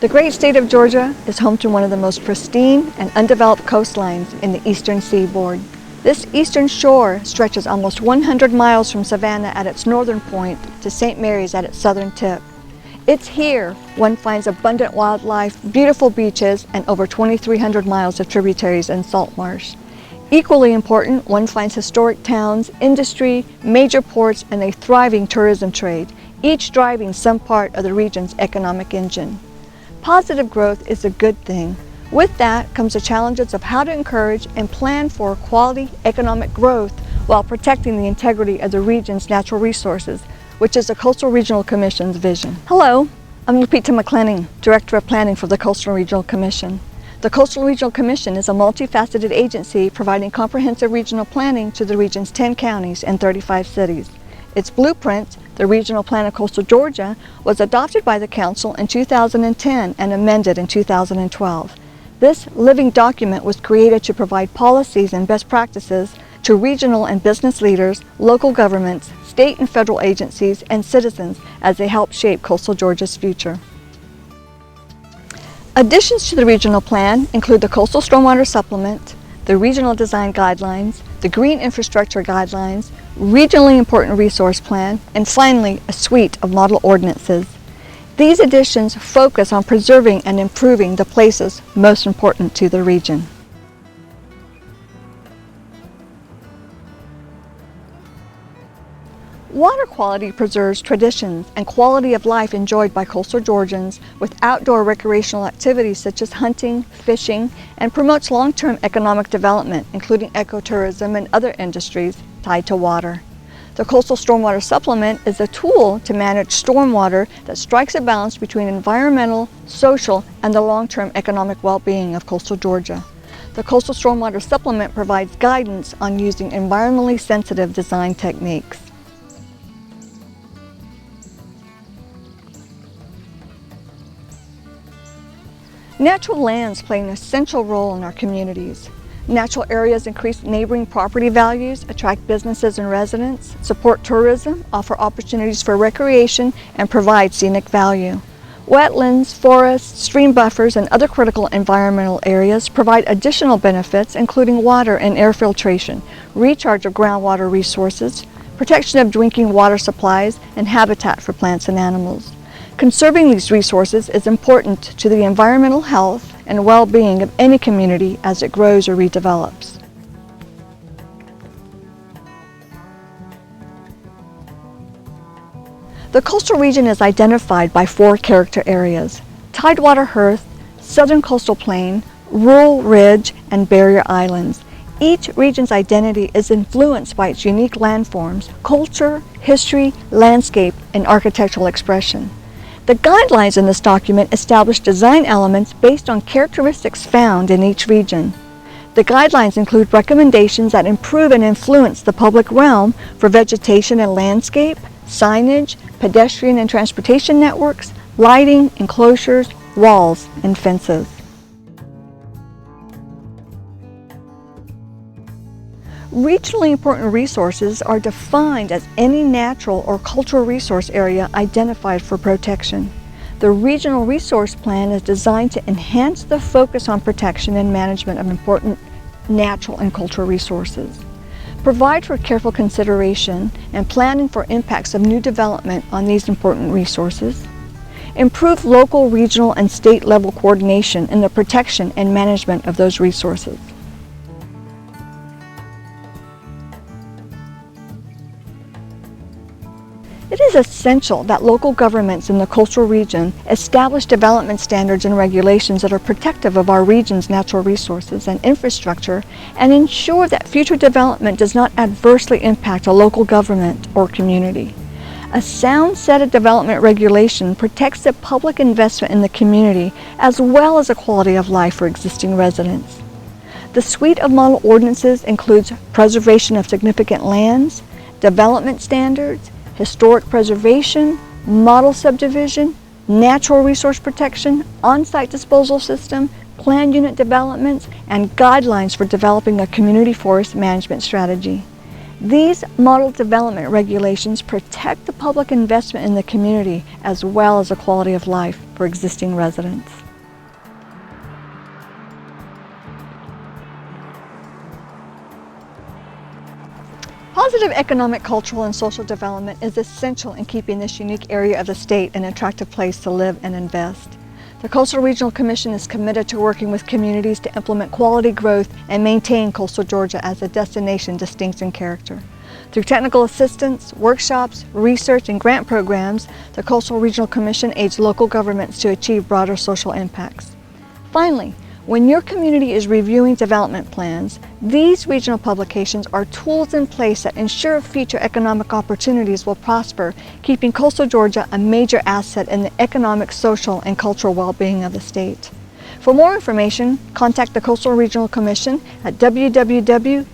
The great state of Georgia is home to one of the most pristine and undeveloped coastlines in the eastern seaboard. This eastern shore stretches almost 100 miles from Savannah at its northern point to St. Mary's at its southern tip. It's here one finds abundant wildlife, beautiful beaches, and over 2,300 miles of tributaries and salt marsh. Equally important, one finds historic towns, industry, major ports, and a thriving tourism trade, each driving some part of the region's economic engine. Positive growth is a good thing. With that comes the challenges of how to encourage and plan for quality economic growth while protecting the integrity of the region's natural resources, which is the Coastal Regional Commission's vision. Hello, I'm Lupita McClenning, Director of Planning for the Coastal Regional Commission. The Coastal Regional Commission is a multifaceted agency providing comprehensive regional planning to the region's 10 counties and 35 cities. Its blueprint, the Regional Plan of Coastal Georgia, was adopted by the Council in 2010 and amended in 2012. This living document was created to provide policies and best practices to regional and business leaders, local governments, state and federal agencies, and citizens as they help shape coastal Georgia's future. Additions to the regional plan include the Coastal Stormwater Supplement, the Regional Design Guidelines, the Green Infrastructure Guidelines, Regionally Important Resource Plan, and finally, a suite of model ordinances. These additions focus on preserving and improving the places most important to the region. Water quality preserves traditions and quality of life enjoyed by coastal Georgians with outdoor recreational activities such as hunting, fishing, and promotes long-term economic development, including ecotourism and other industries tied to water. The Coastal Stormwater Supplement is a tool to manage stormwater that strikes a balance between environmental, social, and the long-term economic well-being of coastal Georgia. The Coastal Stormwater Supplement provides guidance on using environmentally sensitive design techniques. Natural lands play an essential role in our communities. Natural areas increase neighboring property values, attract businesses and residents, support tourism, offer opportunities for recreation, and provide scenic value. Wetlands, forests, stream buffers, and other critical environmental areas provide additional benefits, including water and air filtration, recharge of groundwater resources, protection of drinking water supplies, and habitat for plants and animals. Conserving these resources is important to the environmental health and well-being of any community as it grows or redevelops. The coastal region is identified by 4 character areas: Tidewater Hearth, Southern Coastal Plain, Rural Ridge, and Barrier Islands. Each region's identity is influenced by its unique landforms, culture, history, landscape, and architectural expression. The guidelines in this document establish design elements based on characteristics found in each region. The guidelines include recommendations that improve and influence the public realm for vegetation and landscape, signage, pedestrian and transportation networks, lighting, enclosures, walls, and fences. Regionally important resources are defined as any natural or cultural resource area identified for protection. The Regional Resource Plan is designed to enhance the focus on protection and management of important natural and cultural resources, provide for careful consideration and planning for impacts of new development on these important resources, improve local, regional, and state level coordination in the protection and management of those resources. It is essential that local governments in the coastal region establish development standards and regulations that are protective of our region's natural resources and infrastructure and ensure that future development does not adversely impact a local government or community. A sound set of development regulation protects the public investment in the community as well as the quality of life for existing residents. The suite of model ordinances includes preservation of significant lands, development standards, historic preservation, model subdivision, natural resource protection, on-site disposal system, planned unit developments, and guidelines for developing a community forest management strategy. These model development regulations protect the public investment in the community as well as the quality of life for existing residents. Positive economic, cultural, and social development is essential in keeping this unique area of the state an attractive place to live and invest. The Coastal Regional Commission is committed to working with communities to implement quality growth and maintain coastal Georgia as a destination distinct in character. Through technical assistance, workshops, research, and grant programs, the Coastal Regional Commission aids local governments to achieve broader social impacts. Finally, when your community is reviewing development plans, these regional publications are tools in place that ensure future economic opportunities will prosper, keeping coastal Georgia a major asset in the economic, social, and cultural well-being of the state. For more information, contact the Coastal Regional Commission at www.crc.ga.gov.